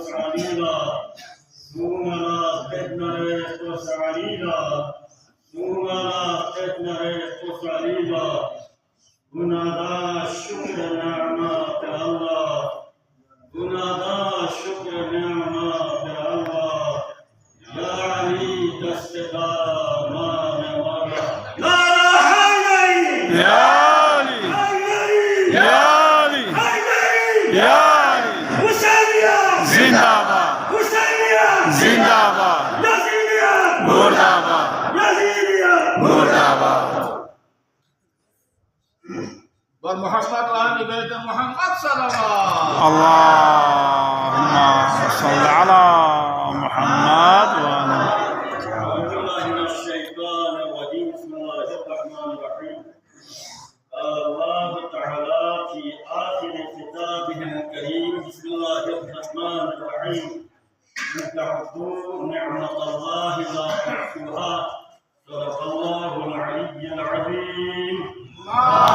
salila, sumala tetnare to salila, sumala tetnare to salila. Gunada şükür ni'mat Allah, gunada şükür ni'mat Allah. Ya Ali dastega mane wala. Nara hayy! Ya Ali! Ya Ali! Ya Ali! Hüseyniye! Zindabad! Hüseyniye! Zindabad! Yazidiyye! Murdabad! Yazidiyye! Murdabad! اور محمد و آل بیت محمد صلی اللہ اللهم صل على محمد وعلى أعوذ بالله من الشيطان الرجيم بسم الله الرحمن الرحيم الله تعالى في آخر كتابه الكريم بسم الله الرحمن الرحيم إن تعدوا نعمة الله لا تحصوها صدق الله العلي العظيم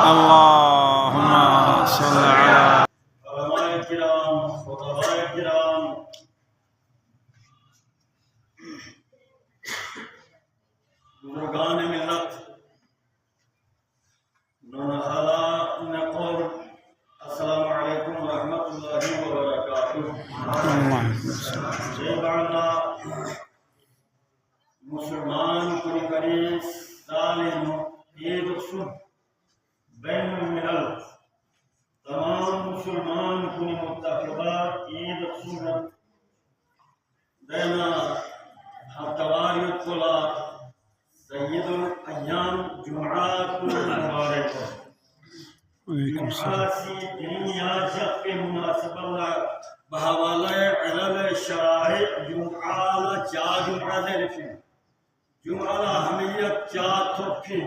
اللهم صل على علماء الكرام خطباء الكرام بزرگان ملت نونہلا نقول السلام علیکم ورحمۃ اللہ وبرکاتہ جب اللہ مسلمان کو کری سالم عید سن بین الملل تمام مسلمان کو متفقہ عید سنت دینا ہفتواری کلا سید الایام جمعات مبارک وعلیکم السلام جمعاتی دنیا جب کے مناسب اللہ بحوالہ علل شرائع جمعہ چا جمعہ دے رکھیں جمعہ حمیت چا تھوکیں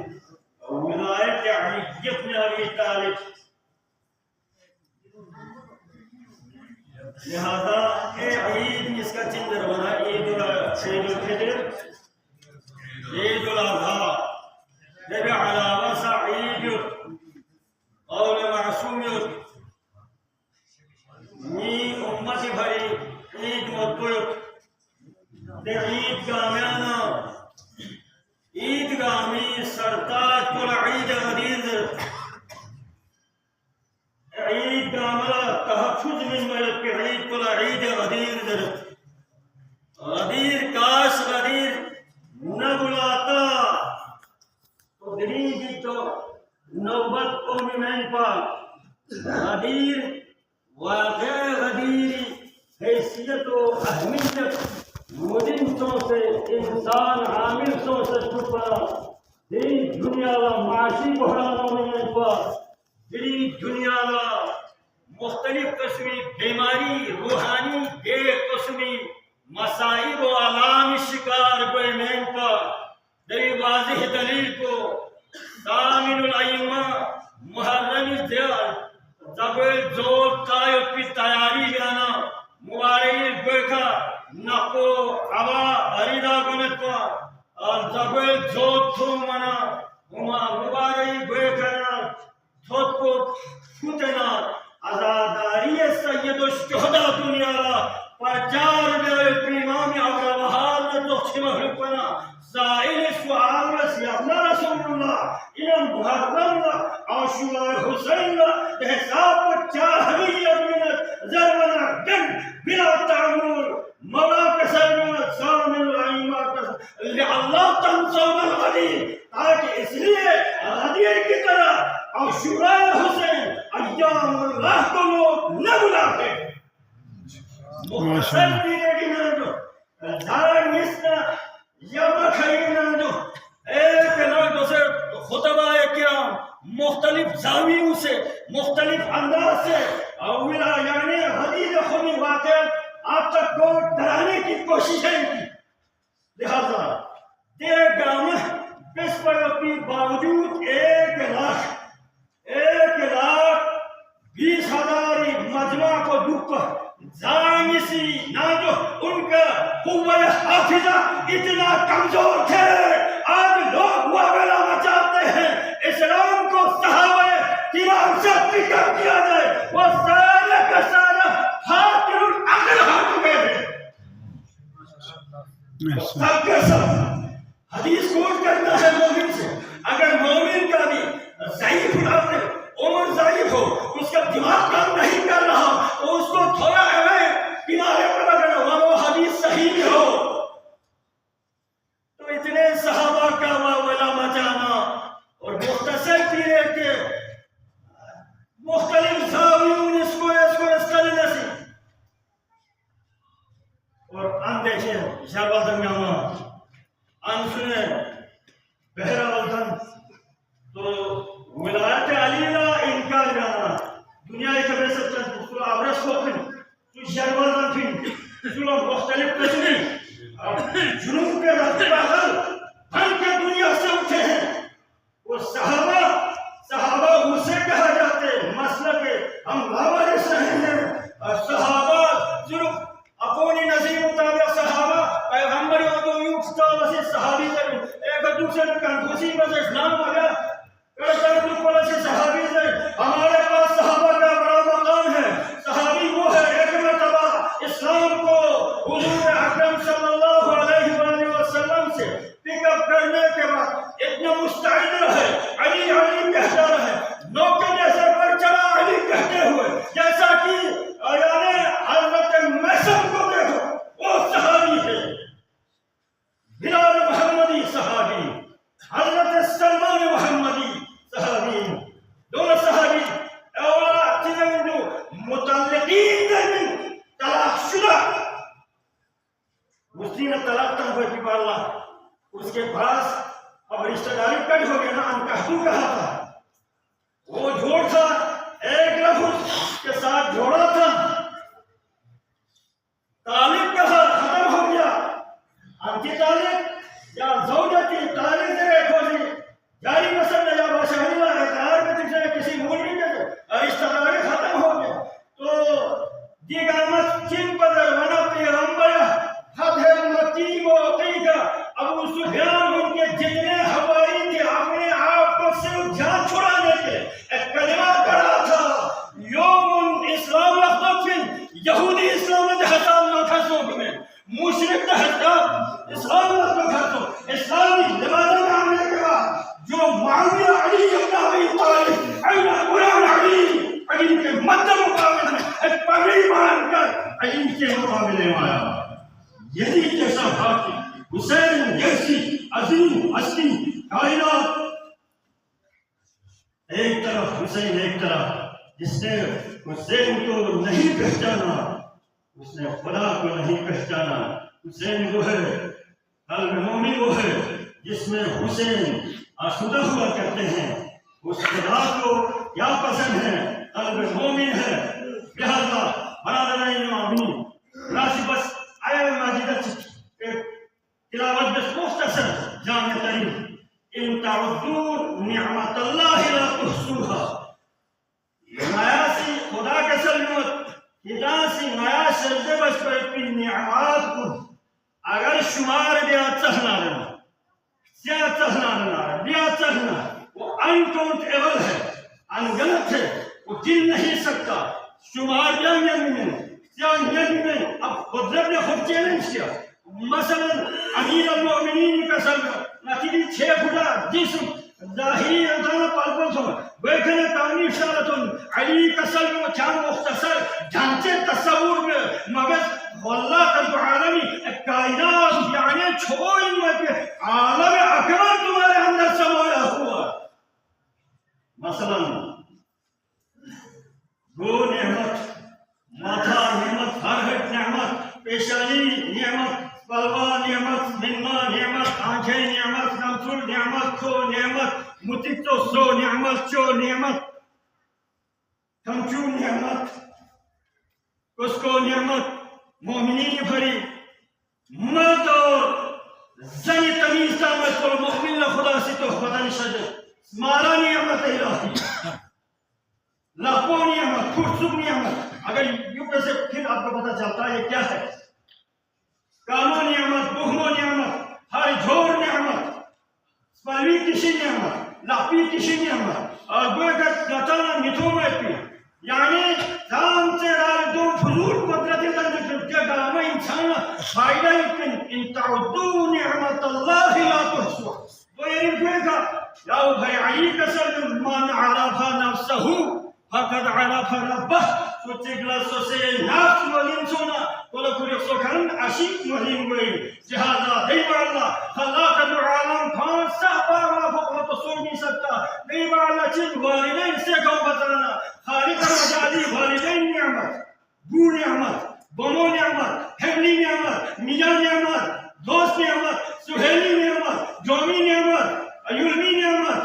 ولایت علیت میں ابی طالب لہذا اے عید اس کا چندر بنا عید الفطر عید الاضحیٰ نبی علاوہ سا عید قول معصومیت نی امت بھری عید مدبیت عید گامیانا عید گامی سرطاج کل عید غدیر عید گاملا تحفظ من ملک کی عید کل عید غدیر غدیر کاش غدیر نہ بلاتا تو دلی کی تو نوبت قومی میں پا غدیر واقع غدیر حیثیت و اہمیت مدنتوں سے انسان عامل سو سے چھپا دین دنیا کا معاشی بحرانوں میں پا دلی دنیا کا مختلف قسمی بیماری روحانی بے قسمی مسائب و علام شکار کوئی مین پا دلی واضح دلیل کو دامن الائمہ محرم زیاد زبل زور قائد کی تیاری جانا مبارک گوکا نقو عوا بریدہ گنتوا اور زبل زور تھو منا مبارک گوکا تھوت کو فتنا ازاداری سید الشہداء دنیا را پرچار میرے پیمام عبر بحال نتوخی محرکنا سائل سوال سیابنا رسول اللہ انم محرم عاشور حسین احساب چاہویت منت ضرورنا دن بلا تعمول مولا کسرمت سامن العیمہ اللہ تنصون الغدیر تاکہ اس لیے غدیر کی طرح عاشور حسین ایام اللہ کو لوگ نہ بلاتے مختصر دینے کی نردو دھار نسنا یا مکھائی نردو ایک نردو سے خطبہ کرام مختلف زاویوں سے مختلف انداز سے اولا یعنی حدیث خونی واقع آپ تک کو ڈرانے کی کوششیں کی لہذا دیکھ گامہ بس پر اپنی باوجود 1,20,000 مجمع کو دکھ زانسی ناجو ان کا قوت حافظہ اتنا کمزور تھے آج لوگ وابلہ مچاتے ہیں اسلام کو صحابہ کرام سے فکر کیا جائے وہ سارے کا سارا حاکم العقل حاکم ہے سب کے سب حدیث کوٹ کرنا ہے مومن سے. اگر مومن کا بھی ضعیف عمر ضعیف ہو, اس کا دماغ کام نہیں کر رہا, تو اس کو تھوڑا کنارے پر اگر وہ حدیث صحیح بھی ہو, تو اتنے صحابہ کا واویلا مچانا اور مختصر پیریڈ کے مختلف زاویوں اس کو کرنے سے. اور ان دیکھیں شربت میں ان سنے بہرحال تو ولایت علی کا انکار کرنا دنیا کے بے سچ تو ابرس کو تو شربت پھر تو مختلف قسمیں جنوب کے راستے پر ہم کے دنیا سے اٹھے ہیں. وہ صحابہ اسے کہا جاتے مسئلہ کہ ہم لاوارث رہے ہیں. صحابہ صرف اپنی نظیر مطابق صحابہ پیغمبر کو یوکتا وسی صحابی سے ایک دوسرے کا خوشی میں اسلام آ گیا کرتا تو سے صحابی سے. ہمارے پاس صحابہ کا بڑا مقام ہے. صحابی وہ ہے ایک مرتبہ اسلام کو حضور اکرم صلی اللہ علیہ وآلہ وسلم سے پک اپ کرنے کے بعد اتنا مستعد رہے, علی علی کہتا رہے, نوکر جیسے پر چڑھا علی کہتے ہوئے, جیسا کہ یعنی حضرت محسن کو دیکھو وہ صحابی ہے. بلال محمدی صحابی, حضرت سلمان محمدی صحابی, دونوں صحابی. اور تینوں جو متعلقین میں طلاق شدہ اسی نے طلاق تن ہوئی کہ اللہ اس کے پاس اب رشتہ داری کٹ ہو گیا نا, انکحتو کہا تھا. وہ جوڑ تھا ایک لفظ کے ساتھ جوڑا تھا, طالب کہا ختم ہو گیا. انتی طالب یا زوجتی طالب سے ایک ہو جی جاری مسئلہ یا باشہری لا اقرار میں تجھے کسی مولوی کے رشتہ داری ختم ہو گیا. تو دیگر مت چن بدر ونا پیغمبر حد ہے متی و عقیقہ. ابو سفیان ان کے جتنے حواری تھے اپنے آپ کو صرف جان چھڑانے کے ایک کلمہ پڑھا تھا, یوم اسلام اخدفن یہودی اسلام حساب نہ کھسو میں مشرک حساب اسلام نہ کھسو. اسلامی لبادہ میں آنے کے بعد جو معاویہ علی ابن ابی طالب غلام علی کے مد مقابل میں ایک پگڑی مان کر علی کے مقابلے میں آیا. یہی جیسا بھاتی حسین جیسی عظیم ہستی کائنات, ایک طرف حسین ایک طرف, جس نے حسین کو نہیں پہچانا اس نے خدا کو نہیں پہچانا. حسین وہ ہے قلب مومن وہ ہے جس میں حسین آسودہ ہوا کرتے ہیں. اس خدا کو کیا پسند ہے, قلب مومن ہے. لہذا برادرین آمین راسی بس آیا ماجدہ تلاوت بس مختصر جامع ترین ان تعدوا نعمت اللہ لا تحصوها. نایاسی خدا کے سلمت ہداسی نایاس شرد بس پر اپنی نعمات کو اگر شمار بیا چہنا رہنا سیا چہنا رہنا بیا چہنا وہ انکاؤنٹ ایبل ہے, انگنت ہے, وہ گن نہیں سکتا. شمار بیا میں سیا میں اب قدرت نے خود چیلنج کیا. مثلا امیر المؤمنین کا سلم نتیجی 6 فٹا جسم ظاہری ادانا پالپن سو بیٹھنے تعمیر اشارتن علی کا سلم و چاند مختصر جانچے تصور میں مگر واللہ کا تو عالمی کائنات یعنی چھوئی میں کہ عالم اکبر تمہارے اندر سمایا ہوا. مثلا گو نعمت, ماتھا نعمت, ہرہٹ نعمت, پیشانی نعمت, بلوا نعمت, منما نعمت, آنکھیں نعمت, نمسل نعمت, کھو نعمت, متیتو سو نعمت, چو نعمت, کمچو نعمت, کسکو نعمت, مومنین بھری مرد اور زنی تمیز دامت پر مخمل خدا سے تو خدا نشد مارا نعمت الہی, لاپو نعمت, خورسوب نعمت. اگر یوں سے پھر آپ کو پتہ چلتا ہے یہ کیا ہے. کانو نعمت, بہمو نعمت, ہر جھوڑ نعمت, سپلوی کشی نعمت, لاپی کشی نعمت, اور گوئے کا لطانا میتھو میں پی یعنی دام سے رال دو فضول قدرتی تنجھے گرامہ انسان فائدہ ان تعدوا نعمت اللہ لا تحصوها. ويرفعك لو عليك سلم من عرف نفسه فقد عرف ربه. Suciklah sosial nafsu walinsuna kalau kurik sokan asyik muhim gue jihada deba Allah khalaqa alam khan sahaba wa rasul bi sakta deba Allah chin walidain se ko batana khaliq al-ajali walidain ni'mat bu ni'mat bono ni'mat hebli ni'mat miya ni'mat dost ni'mat suheli ni'mat jomi ni'mat ayulmi ni'mat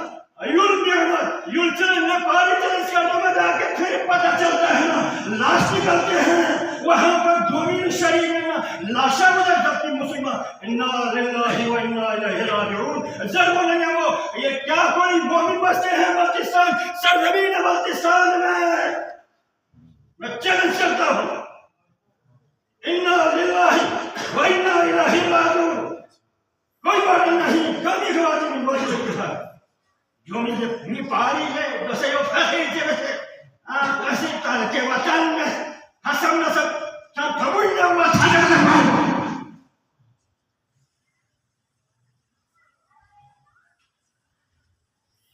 یل چلے نہ پاری چلے اس کا نمہ جا کے پھر پتہ چلتا ہے نا لاش نکلتے ہیں وہاں پر دومین شریف میں نا لاشا مجھے جبتی مسلمان انا للہ و انا الیہ راجعون. ضرور نہیں وہ یہ کیا کوئی مومن بستے ہیں بلتستان سرزمین بلتستان میں چیلنج کرتا ہوں انا للہ و انا الیہ راجعون. کوئی بات نہیں کبھی خواجہ من وجہ ہے جو مجھے اپنی پاری ہے دوسرے وہ فخیر کے ویسے کسی تال کے وطن میں حسن نصب سب تھوڑا ہوا تھانے میں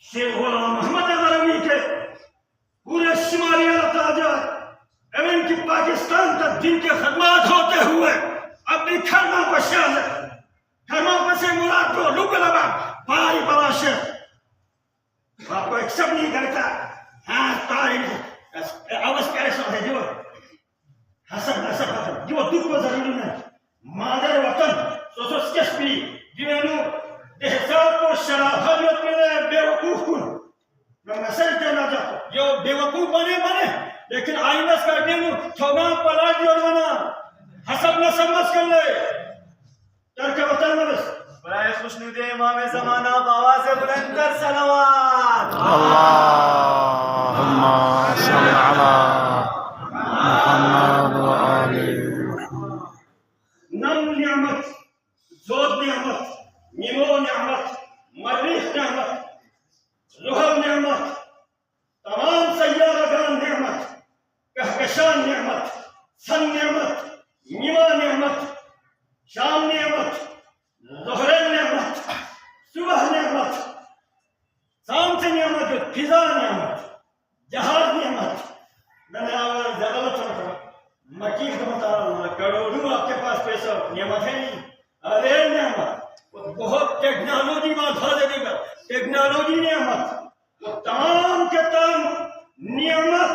شیخ غلام محمد غروی کے پورے شمالی علاقہ ایون کی پاکستان تک جن کے خدمات ہوتے ہوئے اپنی کھرما پشاہ کھرما پشاہ مراد کو لوگ لبا پاری پلاشے آپ کو ایکسپٹ نہیں کرتا. ہاں تاریخ آواز پیسہ ہے جو حسن نصب ختم جو دکھ کو ضروری ہے مادر وطن سوسوس کشپی جنہوں احساب کو شرافت میں بے وقوف کن میں مسئل کہنا چاہتا ہوں جو بے وقوف بنے لیکن آئینس کر کے تھوگا پلاٹ جوڑ بنا حسب نصب مس کر لے ترک وطن میں بس برائے خوشنود امام زمانہ آواز بلند کر صلوات اللهم صل على محمد وآل محمد. نم نعمت زود نعمت نیمو نعمت مریخ نعمت زحل نعمت تمام سیارگان نعمت کہکشان نعمت سن نعمت نیما نعمت شام نعمت ظہر نعمت صبح نعمت شام سے نعمت فضا نعمت جہاز نعمت. میں نے غلط سمجھا مکیف کا مطالعہ کروڑوں آپ کے پاس پیسہ نعمت ہے نہیں ریل نعمت بہت ٹیکنالوجی بات بھاجے دے گا ٹیکنالوجی نعمت وہ تمام کے تمام نعمت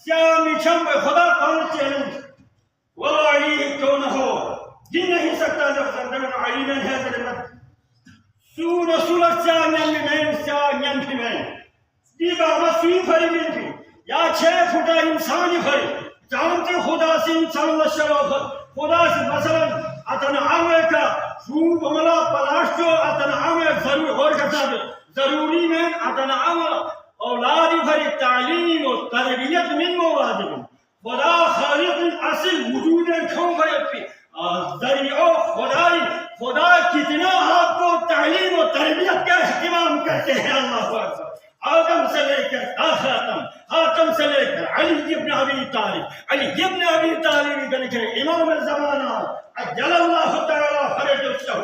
سیام چھم خدا کون چیلنج وہ علی کیوں نہ ہو جی نہیں سکتا جب زندگی علی میں ہے ضرورت سون سولت سیاں میں دیگا مسیح بھری ملتی یا 6 فٹا انسانی بھری جانتے خدا سے انسان لشرافت خدا سے مثلا اتن عامے کا خوب عملہ پلاش جو اتن عامے ضروری میں اتن عامے اولادی بھری تعلیم و تربیت من موادی خدا خالق اصل وجود کھوں بھری ذریعہ خدا کتنا آپ کو تعلیم و تربیت کا اہتمام کرتے ہیں. اللہ اکبر. آدم سے لے کر آدم سے لے کر علی ابن ابی طالب امام الزمانہ عجل اللہ تعالی فرجہ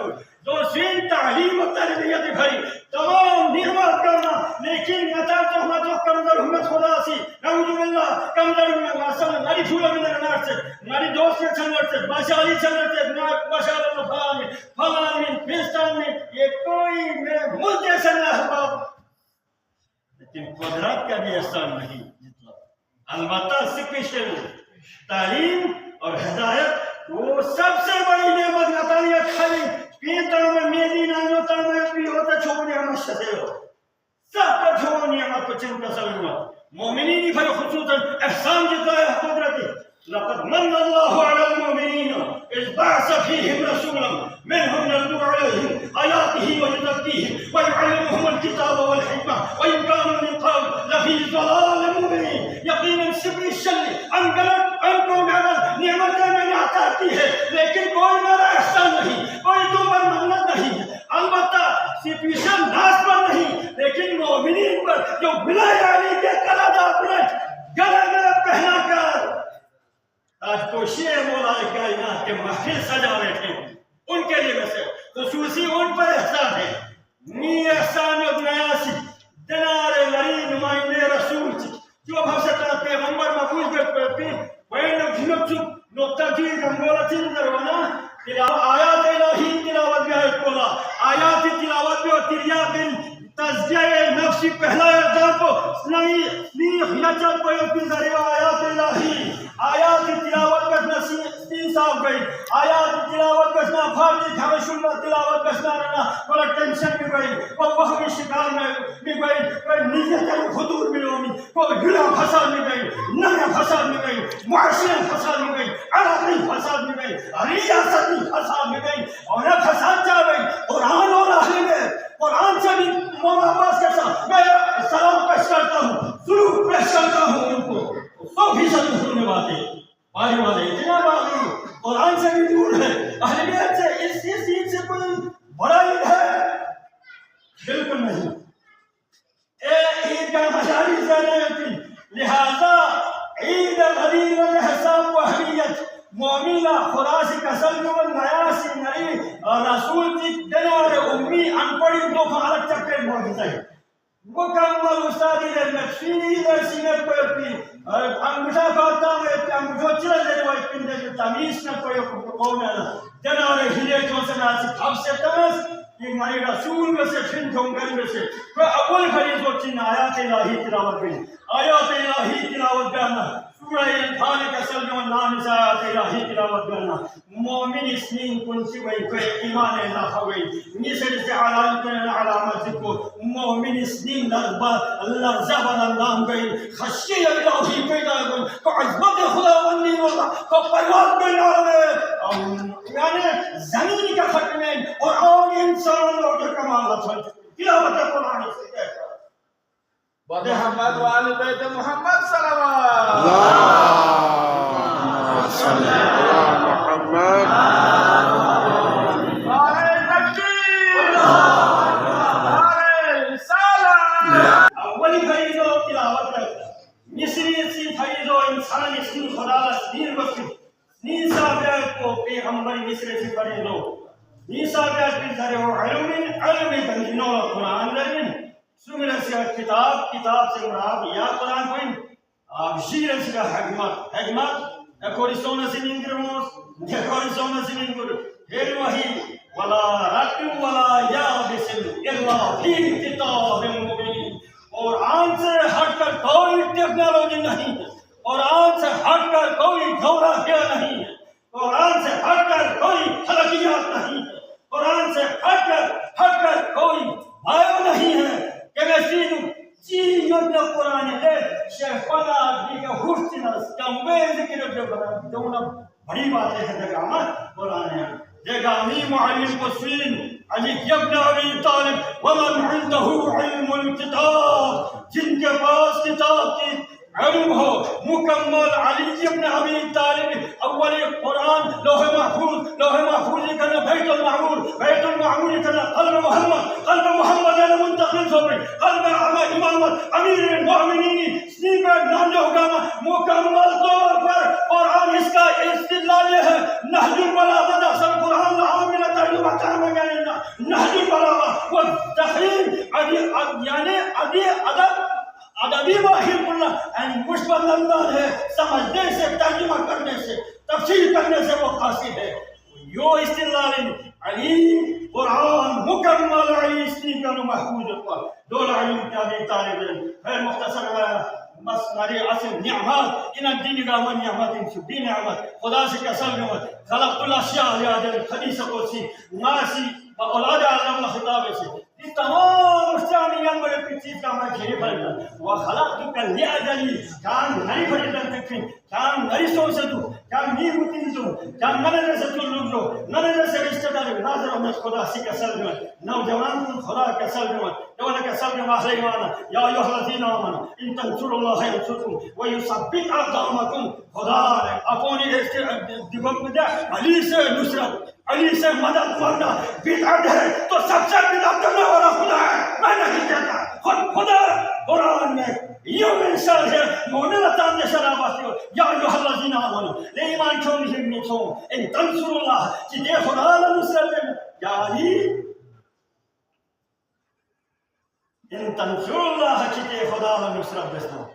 جو سین تعلیم و تربیت بھری تمام نعمت کرنا لیکن نتاج کمزور ہمت خدا سی نعوذ باللہ کمزور مثلا ناری پھولا میں نگنار سے ناری دوست میں چھنگر سے باشالی چھنگر سے باشال اللہ فلان میں پھیستان میں یہ کوئی میرے ملک جیسا نہ احباب لیکن قدرت کا بھی احسان نہیں جتنا البتہ سپیشل تعلیم اور ہدایت وہ سب سے بڑی نعمت نتالیہ کھلی پیتر میں میری نانوتا میں بھی ہوتا چھوڑنے ہمیں شدے ہو سب کا چھوڑ نعمت کو چنتا سلوات مومنینی پر خصوصا احسان جتا ہے قدرتی لقد من الله على المؤمنين إذ بعث فيهم رسولا منهم يتلو عليهم آياته ويزكيهم ويعلمهم الكتاب والحكمة وإن كانوا من قبل لفي ضلال مبين. يقينا سبل الشر انکو نعمت میں آتی ہے لیکن کوئی میرا احسان نہیں کوئی تو پر محنت نہیں ہے البتہ سپیشل ناس پر نہیں لیکن مومنین پر جو بلائے علی کے قلعہ اپنے گلے میں پہنا کر آج تو شیع مولا کائنات کے محفل سجا بیٹھے ان کے لیے ویسے خصوصی ان پر احسان ہے نی احسان ابنیاسی دنار لری نمائندے رسول جو بھستا پیغمبر مبوز بیت پی وین جنب نقطہ کی گنگولہ چیز دروانا آیات الہی تلاوت بھی ہے کولا آیات تلاوت بھی اور تریاق تزجیہ نفسی پہلا اقدام کو سنیخ نچت کو یکی ذریعہ آیات الہی آیات تلاوت بسنا سین صاحب گئی آیات تلاوت بسنا فارجی گھرش اللہ تلاوت بسنا رہنا کولا ٹینشن بھی گئی کوئی وہمی شکار میں بھی گئی کوئی نیت خطور بھی ہومی کوئی گرہ فساد بھی گئی نہ فساد بھی گئی معاشرہ فساد بھی گئی علاقی فساد بھی گئی ریاستی فساد بھی گئی اور فساد چاہ گئی قرآن اور اہل میں قرآن سے بھی مولا عباس کے ساتھ میں سلام پیش کرتا ہوں سلوک پیش کرتا ہوں ان کو 100% سننے والے بھائی والے اتنا باقی قرآن سے بھی دور ہے اہل بیت سے اس عید سے کوئی بڑا عید ہے بالکل نہیں عید کا مشاہی سے نہیں ہوتی لہذا عید غدیر الحساب و اہمیت مومنہ خراسی کسل جمل نیاسی نری رسول کی دنار امی انپڑی دو فعالت چکر موجود ہے مکمل استادی در نقشینی در سینت کو اپنی انگوشہ فاتا میں انگوشہ چلے دے وہ اپنی در تمیز نہ کوئی قوم ہے دنار ہیرے جو سے ناسی خب سے تمس کہ ہماری رسول میں سے پھر جھونگر میں سے کوئی اول خرید و چین آیات الہی تلاوت بھی آیات الہی تلاوت بیانا سورہ انفال کا سلم نام آیات الہی تلاوت بیانا مومن اسنین کنسی وی کوئی ایمان اللہ ہوئی نیسر سے علامتنا علامت کو مومن اسنین لرزہ والنام گئی خشی الہی پیدا گئی کو عظمت خدا ونی اللہ کو پرواز گئی نارمے یعنی زمین کا ختمین اور آن انسان اور جو کمالت ہے تلاوت قرآن سے کہتا محمد وآل بیت محمد صلوات اللهم صل على محمد نعرہ تکبیر نعرہ رسالت اولی فریضہ تلاوت کرتا مصری سی فریضہ انسان اسنی خدا سنین وقت سنین صاحبیات کو پیغمبر مصری سی فریضہ سنین صاحبیات کی ذریعہ علم تنجنور قرآن لرمین سمرہ سے کتاب سے مراد یا قرآن کوئی شیرہ سے حکمت اکوری سونا سے ننگرموس اکوری سونا سے ننگر پھر وہی ولا رقم ولا یابسن اللہ فی کتاب مبین قرآن سے ہٹ کر کوئی ٹیکنالوجی نہیں ہے قرآن سے ہٹ کر کوئی جغرافیہ نہیں ہے قرآن سے ہٹ کر کوئی فلکیات نہیں ہے قرآن سے ہٹ کر کوئی بایو نہیں ہے کہ میں سیدھوں چیزوں قرآن ہے شیخ پنا آدمی کا حفظنا کمبے ذکر جو دونا بڑی باتیں ہیں جگہ آمد قرآن ہے جگہ امی معلم کو سین علی ابن ابی طالب ومن عنده علم الکتاب جن کے پاس کتاب کی علم ہو مکمل علی ابن ابی طالب اول قرآن لوح محفوظ کرنا بیت المعمور کرنا قلب محمد منتقل صبری قلب امامت امیر المؤمنین سنیپر نام جو حکامہ مکمل طور پر قرآن اس کا استدلال یہ ہے نہج البلاغہ اصل قرآن عاملہ ترجمہ کرنا نہج البلاغہ والتحریم یعنی ادبی واحد اللہ یعنی مشبہ اللہ ہے سمجھنے سے ترجمہ کرنے سے تفسیر کرنے سے وہ قاصد ہے یو استدلال علی قرآن مکمل علی اسنی کا محفوظ پر دول علم کیا طالب علم ہے مختصر مصنری اصل نعمات ان الدین کا من نعمت ان دین نعمت خدا سے کسل نعمت خلقت الاشیاء علیہ حدیث قدسی ناسی اولاد عالم خطاب سے یہ تمام اسلامیان بڑے پیچھے کا میں گھیرے پڑتا وخلقتک لأجلی کام نری پڑتا تکفین کام نری سو سے دو کام نی ہوتی دو کام ننے سے تو لوگ دو ننے سے رشتہ دار ناظر احمد خدا سی کسل نعمت نوجوان خدا کسل نعمت دولا کسل نعمت احلیوانا یا ایوہ الذین آمنا ان تنصر اللہ ینصرکم ویثبت اقدامکم خدا اپنی دیوک میں دے علی سے نصرت علی سے مدد مانگنا بدعت ہے تو سب سے بدعت کرنے والا خدا ہے میں نہیں کہتا خدا قرآن میں یوں انسان ہے مومن اتان نے شراب آتی ہو یا ایوہ الذین الذين آمنوا لإيمان كون يبنيتهم إن تنصروا الله جدي خدا لنصرة يعني إن تنصروا الله جدي خدا لنصرة بسنا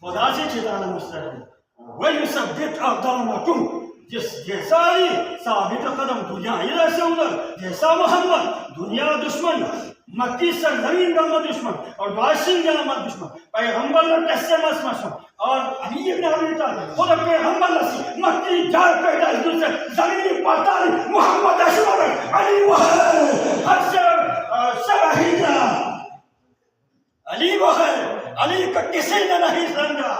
خدا سے جدا لنصرة ويثبت أقدامكم جیسا ہی ثابت قدم دنیا ہی سے ادھر جیسا محمد دنیا دشمن مکی سرزمین کا دشمن اور باشن کا دشمن پیغمبر نے کیسے مسمشن اور علی ابن ابی طالب خود پیغمبر نے مکی جا پیدا اس سے زمین پاتا محمد اشرف علی وہ ہر سے شہیدہ علی وہ ہے علی کا کسی نے نہیں سمجھا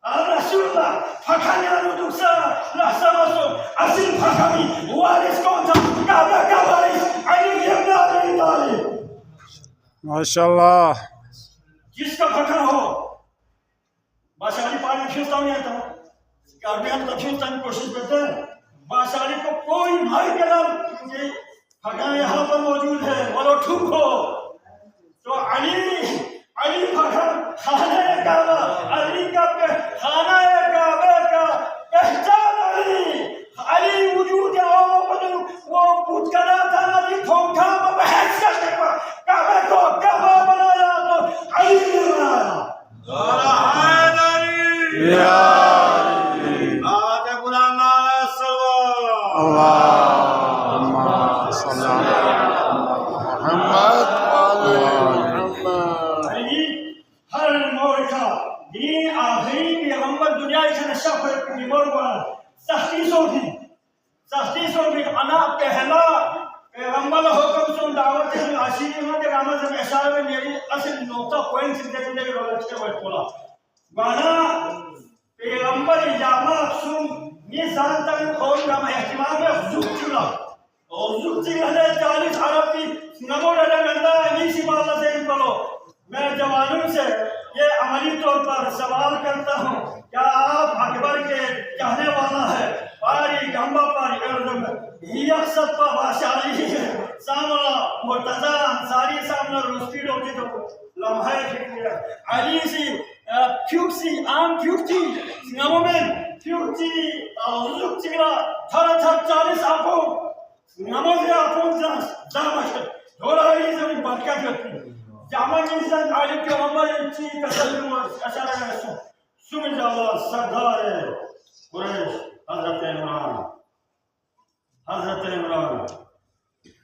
رسول اللہ فکھانے دوسرا لحظہ اصل فکھانی وارث کون تھا کعبہ کا وارث علی ابن ابی طالب ماشاءاللہ جس کا پھکا ہو بادشاہ علی پانی کھینچتا نہیں آتا کاربیان کا کھینچتا نہیں کوشش کرتے ہیں بادشاہ علی کو کوئی بھائی کے نام کہ پھکا یہاں پر موجود ہے بولو ٹھوک ہو تو علی پھکا خانہ کعبہ علی کا خانہ کعبہ کا پہچان علی وجود وہ بت کلا تھا علی کھوکھا بحث کرنے پر کعبہ کو کعبہ بنایا تو علی نے بنایا یا آج بلانا اللہم صلی علی محمد ہر موڑ کا دین آخری پیغمبر دنیا سے نشہ فرق کی موڑ پر سختی سو بھی انا پہلا پیغمبر حکم سن دعوت ہے عاشقی میں کہ رحمت سے اشارہ میں میری اصل نقطہ پوائنٹ سے دیکھنے کے رولت کے وقت بولا وانا پیغمبر اجامت سن یہ سانتا کھول کا احتمام ہے حضور چلا ہے 40 عرب کی نمو رہا ملتا ہے نہیں سی بات سے ان پڑھو میں جوانوں سے یہ عملی طور پر سوال کرتا ہوں کیا آپ اکبر کے کہنے والا ہے پاری گمبا پاری اردم ہی اقصد پا باشالی ہے سامنا مرتضی انصاری سامنا روستی روکی تو لمحہ فکر علی سی فیوکسی عام فیوکسی سنگمو میں فیوکسی آزوک چگرا تھر 40 آپوں سنگمو سے آپوں زامشت دورا علی زمین بڑکا کرتی جامع انسان عالم کے عمر انچی تسلیم و اشارہ رسول سمجھ اللہ سردار قریش حضرت عمران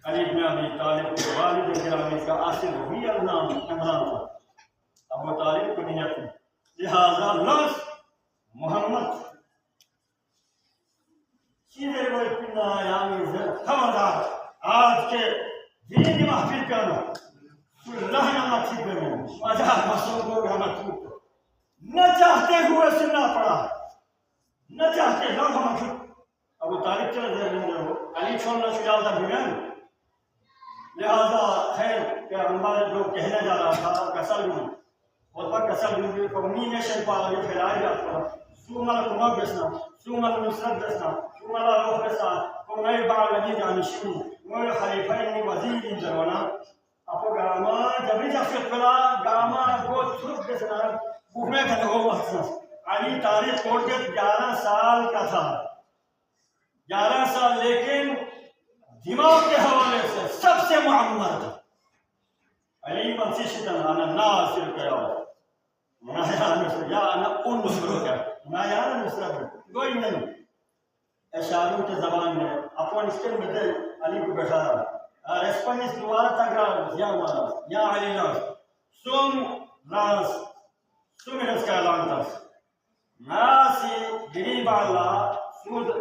علی بن ابی طالب کے والد گرامی کا آصر ہوئی نام عمران تھا ابو طالب کو نیت تھی لہذا لفظ محمد چیزیں وہ اتنا یعنی خبردار آج کے دینی محفل کرنا اللہ نہ ٹھیک کریں اجا مسوں کو ہم ٹھیک نہ چاہتے ہوئے سننا پڑا نہ چاہتے لوگ ہم ابو طالب چل رہے ہیں علی چھوڑنا شجاعت بگن لہذا خیر پیغمبر جو کہنے جا رہا تھا کسل میں اور پر کسل میں قومی نیشن پالی پھیلائی جاتا سومال کمک بسنا سومال نصرت بسنا سومال روح بسنا قومی باغ لگی جانشین موی خلیفہ وزیر جروانا اپو گاما جبری جفت پلا گاما کو چھوٹ بسنا بوہنے کا لگو محسوس علی تاریخ کوٹ کے 11 سال کا تھا 11 سال لیکن دماغ کے حوالے سے سب سے معمر تھا علی منسی شدن انا ناصر کیا یا انا انصر کیا یا نصر کوئی نہیں اشاروں کی زبان میں اپن اسکر میں دے علی کو بیٹھا responde doar tagrao ya alinas sum nas sumiras kalantas nasi gariba Allah sud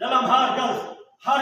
dalam har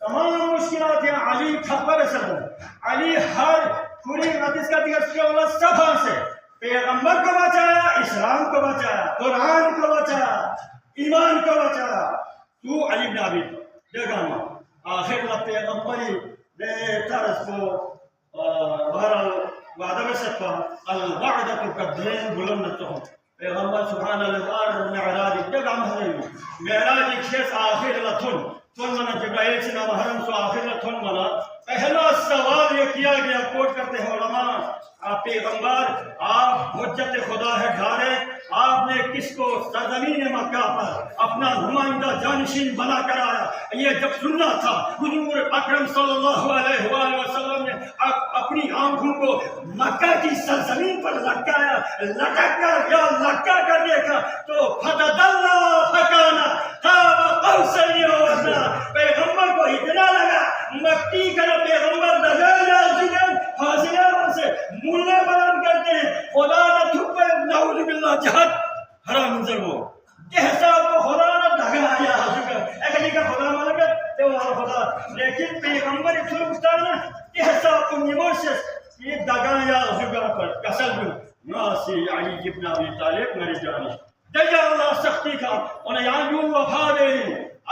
تمام مشکلات ہیں علی خبر سلم علی ہر پوری حدیث کا دیگر صفحہ سے پیغمبر کو بچایا، اسلام کو بچایا، قرآن کو بچایا، ایمان کو بچایا. تو علی بن ابی دیکھانا آخر لا پیغمبری دے طرز کو بہرحال وعدہ بسکا الوعدہ قدرین بلندتهم پیغمبر سبحان اللہ معراج دیکھا محرم معراج ایک شیس آخر لا تھن منا جبرائیل سے نام حرم سو آخر لا تھن منا پہلا سوال یہ کیا گیا کوٹ کرتے ہیں علماء آپ پیغمبر آپ حجت خدا ہے ڈھارے آپ نے کس کو سرزمین مکہ پر اپنا نمائندہ جانشین بنا کر آیا. یہ جب سننا تھا حضور اکرم صلی اللہ علیہ وآلہ وسلم نے اپنی آنکھوں کو مکہ کی سرزمین پر لٹکایا لٹک کر یا لٹکا کر دیکھا تو فتدلّا فکانا قاب قوسین او ادنیٰ. پیغمبر کو اتنا لگا مٹی کا پیغمبر دگایا حاضرین سے ملے بیان کرتے ہیں خدا نہ تھپے نعوذ باللہ جہد حرام منظر وہ جیسا کو خدا نہ دگایا حضور ایک کا خدا ملکت تو وہ خدا لیکن پیغمبر اتنا اتارنا جیسا کو نیموشس یہ دگایا حضور پر کسل بھی ناسی علی ابن ابی طالب میری جانی دیا اللہ سختی کا انہیں یہاں یوں وفا دے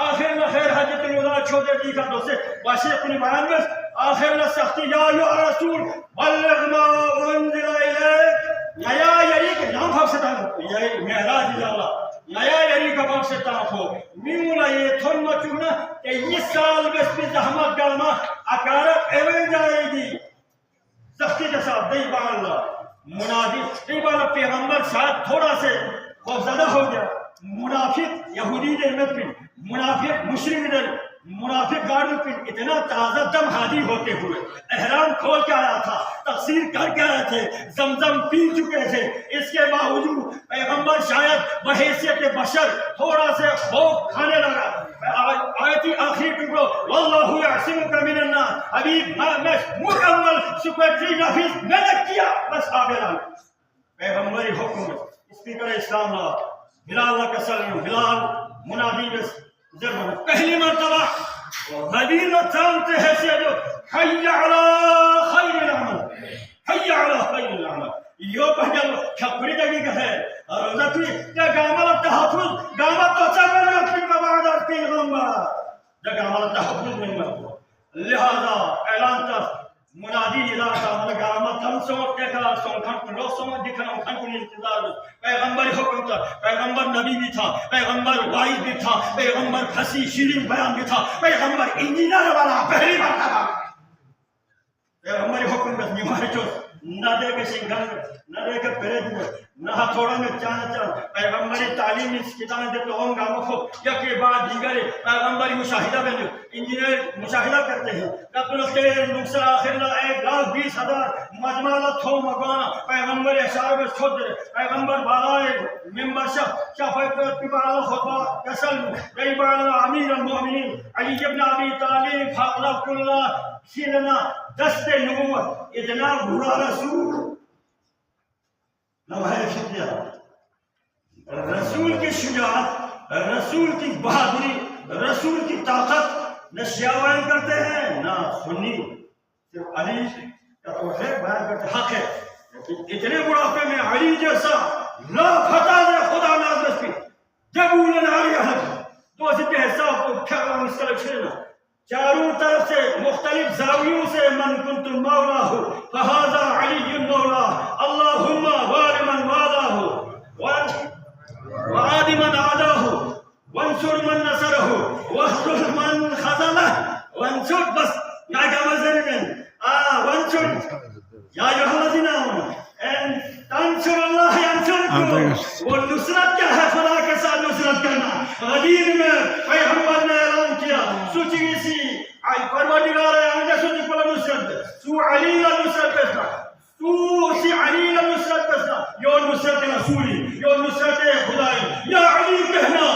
آخر میں خیر حجت الوداع چھوٹے دی کا دوسرے واشی اپنی بیان میں آخر میں سختی یا ایوہ رسول بلغ ما انزل الیک نیا یری کے نام بھاگ سے تاں یہ معراج اللہ نیا یری کا بھاگ سے تاں ہو میولا یہ تھن ما چونا کہ یہ سال بس بھی زحمت گلما اکارت ایویں جائے گی سختی کے ساتھ دی با اللہ منادی دی با پیغمبر شاید تھوڑا سے خوفزدہ ہو گیا منافق یہودی دل میں پھر منافق مشرک دل منافق گاڑی پہ اتنا تازہ دم حاضر ہوتے ہوئے احرام کھول کے آیا تھا تقصیر کر کے آئے تھے زمزم پی چکے تھے اس کے باوجود پیغمبر شاید بحیثیت بشر تھوڑا سے خوف کھانے لگا آیتی آخری ٹکڑو واللہ یعصمک من الناس ابھی میں مکمل سیکریٹری نافذ میں نے کیا بس آگے رہا پیغمبری حکم اسپیکر اسلام اللہ بلال کا سلام بلال منادی بس ضرور پہلی مرتبہ غدیر چانتے ہیں سے جو حی علی خیر العمل حی علی خیر العمل یہ پہلے چھپڑی دقیقہ ہے اور رضی کیا گامل تحفظ گامل تو چکر رکھنے کا بعد پیغمبر جا گامل تحفظ نہیں مرتبہ لہذا اعلان تھا منادی علاقہ ملگامت ہم سوٹ کے کہا سونکھن کو لوگ سوٹ دکھنا کھن کو انتظار پیغمبر حکم تھا پیغمبر نبی بھی تھا پیغمبر وائز بھی تھا پیغمبر پھسی شیرین بیان بھی تھا پیغمبر انجینئر والا پہلی بار تھا پیغمبر حکم بس نیماری چوس نہ دے کے سنگھن نہ دے کے پہلے دور نہ تھوڑا میں چانا چانا پیغمبری تعلیم اس کتابیں دے تو ہوں گا مخو یکی بعد دیگر پیغمبری مشاہدہ بینو انجینئر مشاہدہ کرتے ہیں قبل تیر نقصہ آخر اللہ 1,20,000 مجمالہ تھو مگوانا پیغمبر اشار میں چھوٹ دے پیغمبر بالائے ممبر شفائی پر پبال خطبہ کسل رئی باللہ امیر المومنین علی ابن ابی طالب حقلق اللہ سیلنا دست نبوت اتنا بھوڑا رسول نوائے فتیہ رسول کی شجاعت رسول کی بہادری رسول کی طاقت نہ شیعہ بیان کرتے ہیں نہ سنی صرف علی کا توحید بیان کرتے حق ہے لیکن اتنے بڑھاپے میں علی جیسا لا فتح دے خدا نازلس کی جب اولن آری احد تو اسی کے حساب کو کھڑا مسکلب چھڑنا چاروں طرف سے مختلف زاویوں سے من کنت مولا ہو فہذا علی مولا اللہم وال من والا ہو وعاد من عادا ہو وانصر من نصر ہو واخذل من خذلہ وانصر بس یا کا مزر میں وانصر یا الذین آمنوا ان تنصر اللہ ینصرکم وہ نصرت کیا ہے خدا کے ساتھ نصرت کرنا غدیر میں پیغمبر نے اعلان کیا سوچی سی پروردگار ہے آنجا سوچی پلا نصرت سو علی لا نصرت پیسنا تو سی علی لا نصرت پیسنا یو نصرت رسولی یو نصرت خدای یا علی کہنا